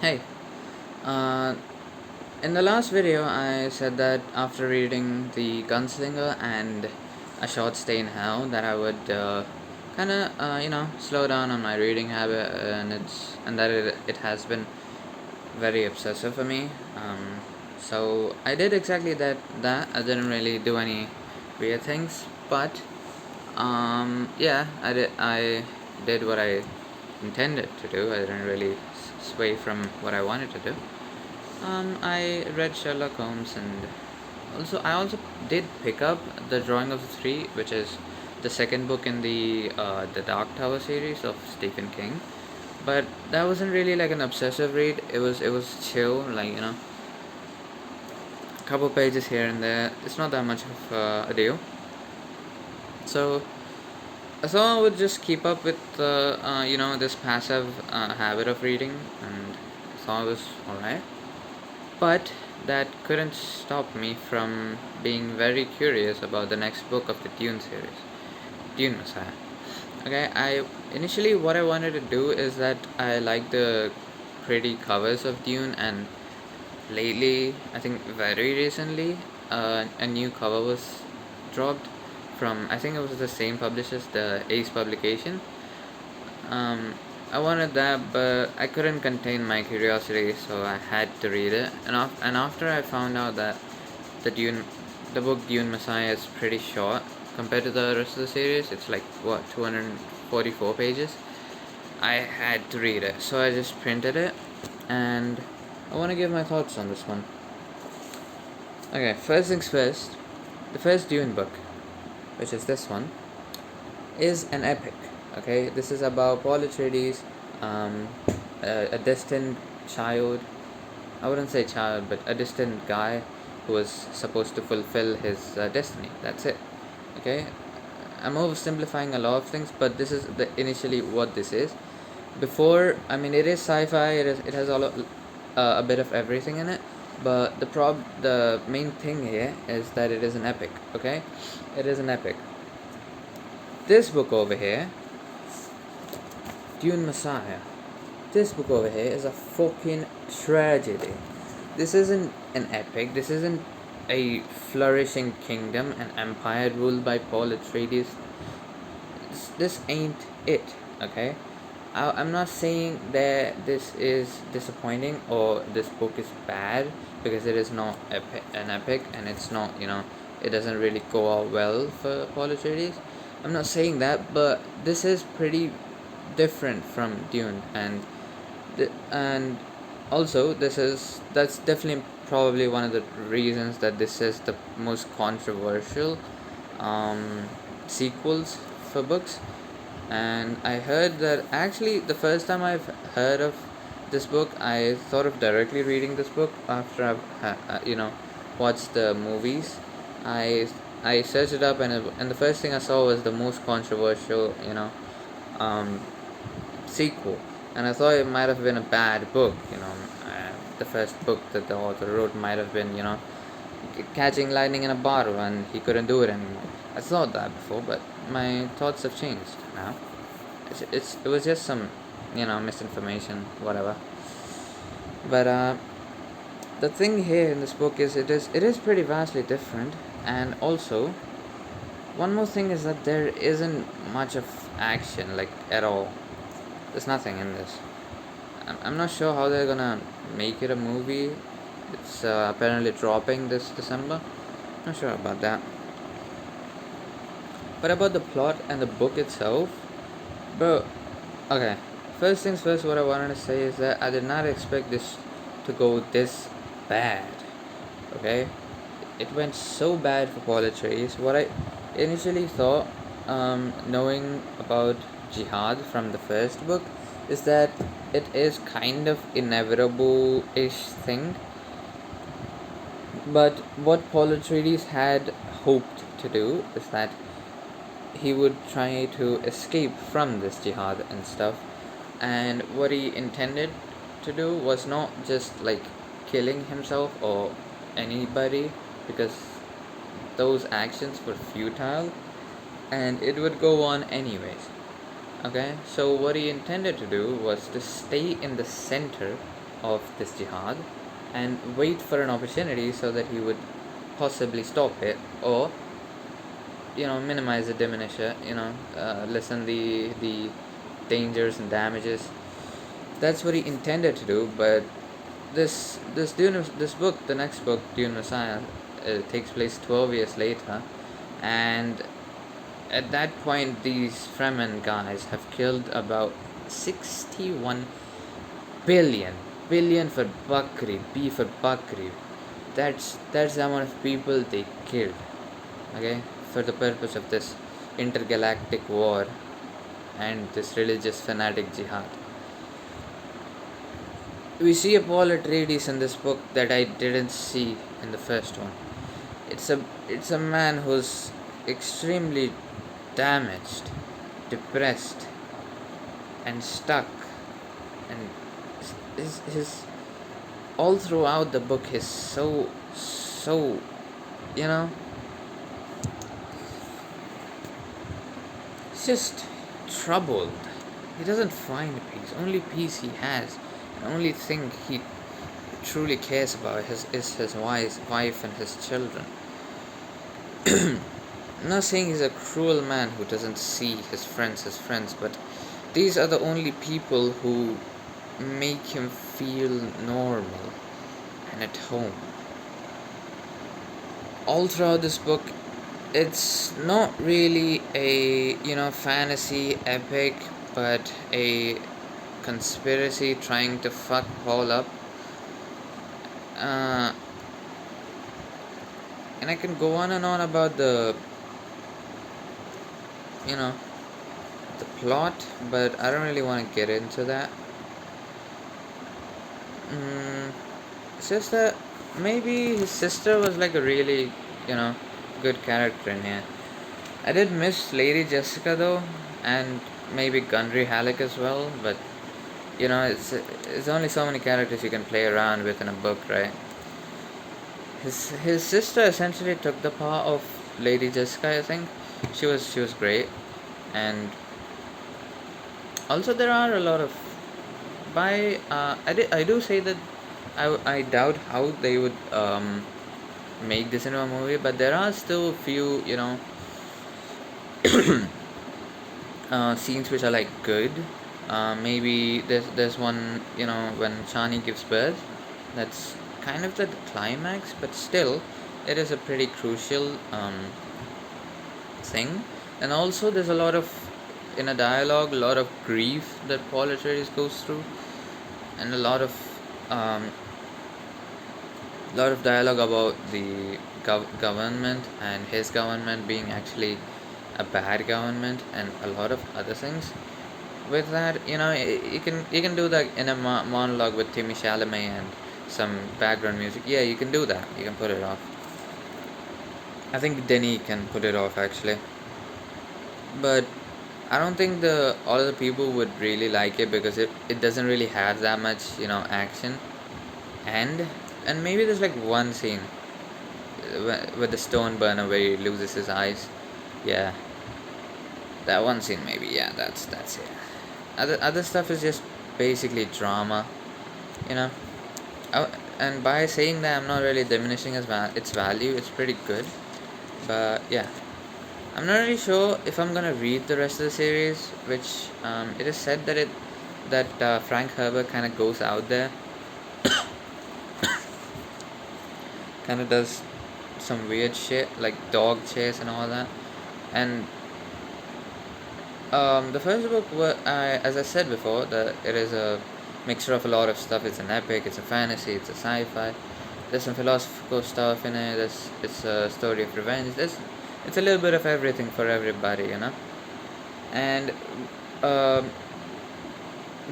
Hey, uh, in the last video, I said that after reading The Gunslinger and A Short Stay in Hell, that I would kind of, slow down on my reading habit, and that it has been very obsessive for me. So I did exactly that. I didn't really do any weird things, but yeah, I did what I intended to do. I didn't really sway from what I wanted to do. I read Sherlock Holmes, and I also did pick up The Drawing of the Three, which is the second book in the Dark Tower series of Stephen King. But that wasn't really like an obsessive read. It was chill, like a couple pages here and there. It's not that much of a deal. So so I would just keep up with this passive habit of reading, and thought it was alright. But that couldn't stop me from being very curious about the next book of the Dune series, Dune Messiah. Okay, I initially what I wanted to do is that I like the pretty covers of Dune, and lately, I think very recently, a new cover was dropped from, I think it was the same publishers, the Ace publication. um, I wanted that, but I couldn't contain my curiosity, so I had to read it. And after I found out that the Dune, the book Dune Messiah is pretty short compared to the rest of the series. It's like what 244 pages. I had to read it, so I just printed it, and I want to give my thoughts on this one. Okay, first things first. The first Dune book, which is this one, is an epic. Okay, this is about Paul Atreides, um, a distant child. I wouldn't say child, but a distant guy who was supposed to fulfill his destiny. That's it. Okay, I'm oversimplifying a lot of things, but this is the initially what this is. Before, I mean, it is sci-fi. It has a bit of everything in it. But the main thing here is that it is an epic. Okay, it is an epic. This book over here, Dune Messiah. This book over here is a fucking tragedy. This isn't an epic. This isn't a flourishing kingdom, an empire ruled by Paul Atreides. This ain't it. Okay, I'm not saying that this is disappointing or this book is bad because it is not an epic, and it's not, it doesn't really go out well for Paul Atreides. I'm not saying that, but this is pretty different from Dune, and also that's definitely probably one of the reasons that this is the most controversial um, sequels for books. And I heard that actually the first time I've heard of this book, I thought of directly reading this book after I've watched the movies. I searched it up, and the first thing I saw was the most controversial um, sequel, and I thought it might have been a bad book. The first book that the author wrote might have been catching lightning in a bottle, and he couldn't do it anymore. I thought that before, but my thoughts have changed now. It was just some misinformation, whatever. But the thing here in this book is it is pretty vastly different, and also one more thing is that there isn't much of action, like, at all. There's nothing in this. I'm not sure how they're gonna make it a movie. It's apparently dropping this December. Not sure about that. But about the plot and the book itself, bro. Okay, first things first. What I wanted to say is that I did not expect this to go this bad. Okay, it went so bad for Paul Atreides. What I initially thought, knowing about jihad from the first book, is that it is kind of inevitable-ish thing. But what Paul Atreides had hoped to do is that he would try to escape from this jihad and stuff. And what he intended to do was not just like killing himself or anybody, because those actions were futile and it would go on anyways. Okay, so what he intended to do was to stay in the center of this jihad and wait for an opportunity so that he would possibly stop it, or minimize it, diminish it, lessen the dangers and damages. That's what he intended to do. But this book, the next book, Dune Messiah, takes place 12 years later, and at that point these Fremen guys have killed about 61 billion for Bakri, beef for Bakri. That's the amount of people they killed, okay, for the purpose of this intergalactic war and this religious fanatic jihad. We see a Paul Atreides in this book that I didn't see in the first one. It's a man who's extremely damaged, depressed, and stuck, and his all throughout the book is so you know he's just troubled. He doesn't find peace. Only peace he has, the only thing he truly cares about is his wife and his children. I'm not saying he's a cruel man who doesn't see his friends as friends, but these are the only people who make him feel normal and at home. All throughout this book, it's not really a fantasy epic, but a conspiracy trying to fuck Paul up. And I can go on and on about the the plot, but I don't really want to get into that. It's just that maybe his sister was like a really good character in here. I did miss Lady Jessica though, and maybe Gundry Halleck as well, but it's only so many characters you can play around with in a book, right? His sister essentially took the part of Lady Jessica. I think she was great, and also there are a lot of I do say that I doubt how they would make this into a movie, but there are still a few scenes which are like good. Maybe there's one when Chani gives birth. That's kind of the climax, but still it is a pretty crucial thing. And also there's a lot of in a dialogue, a lot of grief that Paul Atreides goes through, and a lot of dialogue about the government and his government being actually a bad government, and a lot of other things. With that, you can do that in a monologue with Timmy Chalamet and some background music. Yeah, you can do that. You can put it off. I think Denny can put it off actually, but I don't think all the people would really like it because it doesn't really have that much action, and maybe there's like one scene with the stone burner where he loses his eyes. Yeah, that one scene maybe. Yeah, that's it. Other stuff is just basically drama, you know. And by saying that, I'm not really diminishing its value. It's pretty good, but yeah, I'm not really sure if I'm gonna read the rest of the series, which it is said that Frank Herbert kind of goes out there, kind of does some weird shit like dog chase and all that, and the first book, as I said before, it is a mixture of a lot of stuff. It's an epic, it's a fantasy, it's a sci-fi. There's some philosophical stuff in it. It's a story of revenge. It's a little bit of everything for everybody, And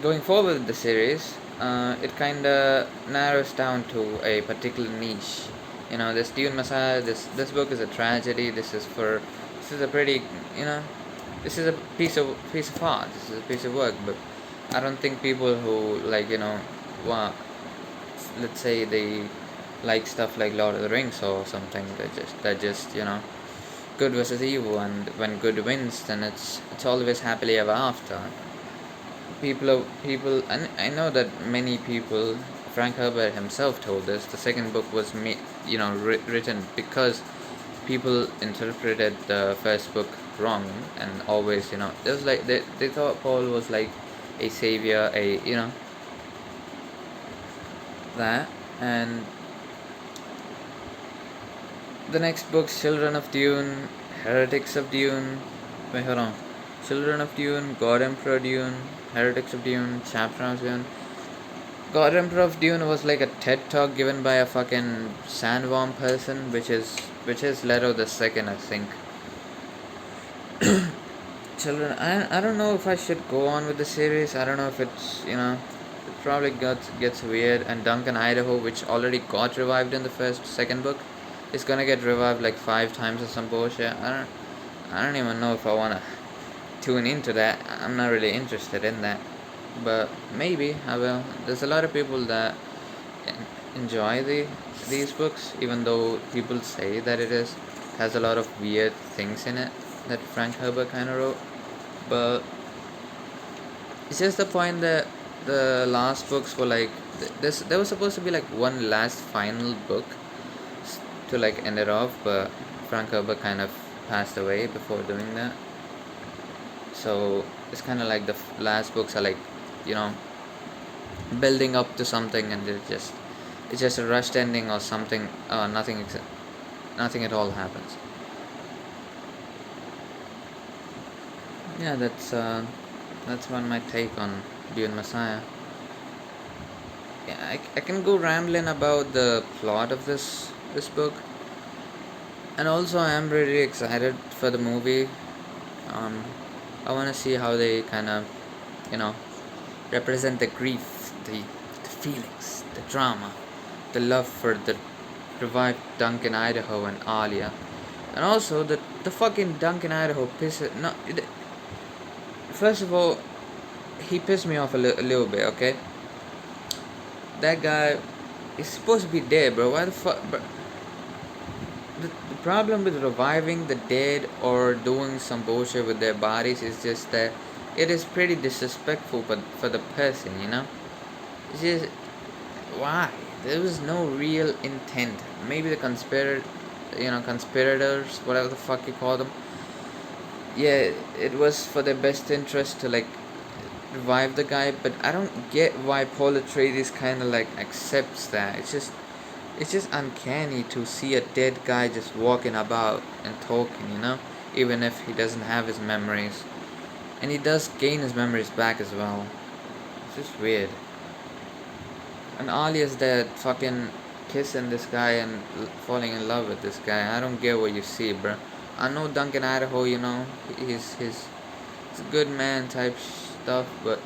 going forward with the series, it kind of narrows down to a particular niche. This Dune Messiah. This book is a tragedy. This is a pretty this is a piece of art. This is a piece of work, but I don't think people who well, let's say they like stuff like Lord of the Rings or something. They're just good versus evil, and when good wins, then it's always happily ever after. People, and I know that many people Frank Herbert himself told us the second book was written because people interpreted the first book wrong, and always, it was like they thought Paul was like a savior, that. And the next books, Children of Dune, Heretics of Dune, wait, hold on, Children of Dune, God Emperor Dune, Heretics of Dune, Chapter of Dune. God Emperor of Dune was like a TED talk given by a fucking sandworm person, which is Leto the Second, I think. Children, I don't know if I should go on with the series. I don't know if it's, it probably gets weird. And Duncan Idaho, which already got revived in the second book, is gonna get revived like 5 times or some bullshit. I don't even know if I wanna tune into that. I'm not really interested in that, but maybe I will. There's a lot of people that enjoy these books, even though people say that it has a lot of weird things in it that Frank Herbert kind of wrote. But it's just the point that the last books were like this. There was supposed to be like one last final book to like end it off, but Frank Herbert kind of passed away before doing that. So it's kind of like the last books are like, building up to something, and it's just a rushed ending or something. Nothing at all happens. Yeah, that's one my take on Dune Messiah. Yeah, I can go rambling about the plot of this book, and also I am really excited for the movie. I want to see how they kind of, represent the grief, the feelings, the drama, the love for the revived Duncan Idaho and Alia, and also the fucking Duncan Idaho pisses. No, first of all, he pissed me off a little bit. Okay, that guy is supposed to be dead, bro. Why the fuck? Bro? The problem with reviving the dead or doing some bullshit with their bodies is just that it is pretty disrespectful for the person, It's just, why? There was no real intent. Maybe the conspirators, whatever the fuck you call them. Yeah, it was for their best interest to like revive the guy, but I don't get why Paul Atreides kind of like accepts that. It's just uncanny to see a dead guy just walking about and talking, even if he doesn't have his memories. And he does gain his memories back as well. It's just weird. And Alia's dead, fucking kissing this guy and falling in love with this guy. I don't get what you see, bro. I know Duncan Idaho, he's a good man type stuff, but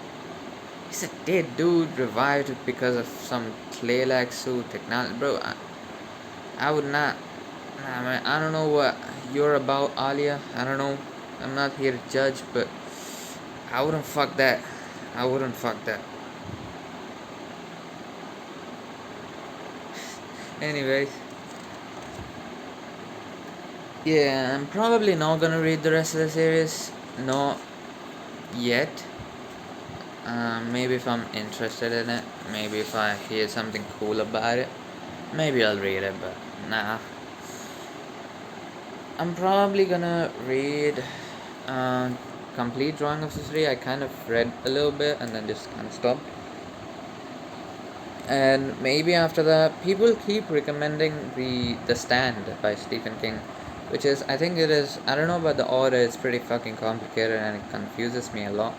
he's a dead dude revived because of some clay-like suit technology, bro. I would not. Nah, man. I don't know what you're about, Alia. I don't know. I'm not here to judge, but I wouldn't fuck that. I wouldn't fuck that. Anyways. Yeah, I'm probably not gonna read the rest of the series. Not yet. Maybe if I'm interested in it. Maybe if I hear something cool about it. Maybe I'll read it, but nah. I'm probably gonna read Complete Drawing of the Three. I kind of read a little bit and then just kind of stopped. And maybe after that, people keep recommending the Stand by Stephen King, which is, I think it is, I don't know about the order, it's pretty fucking complicated and it confuses me a lot.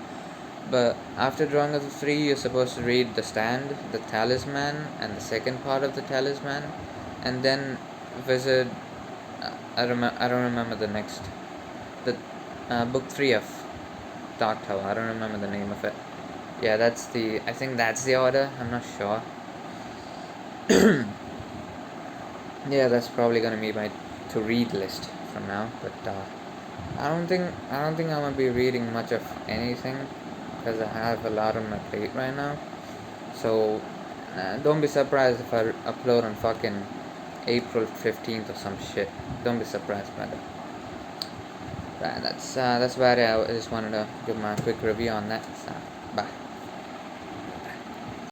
But after Drawing of the Three, you're supposed to read The Stand, The Talisman, and the second part of The Talisman, and then visit. I don't remember the next. The book 3 of Dark Tower. I don't remember the name of it. Yeah, I think that's the order. I'm not sure. Yeah, that's probably gonna be my to read list from now. But I don't think I'm gonna be reading much of anything because I have a lot on my plate right now. So don't be surprised if I upload on fucking April 15th or some shit. Don't be surprised by that. That's about it. I just wanted to give my quick review on that. So.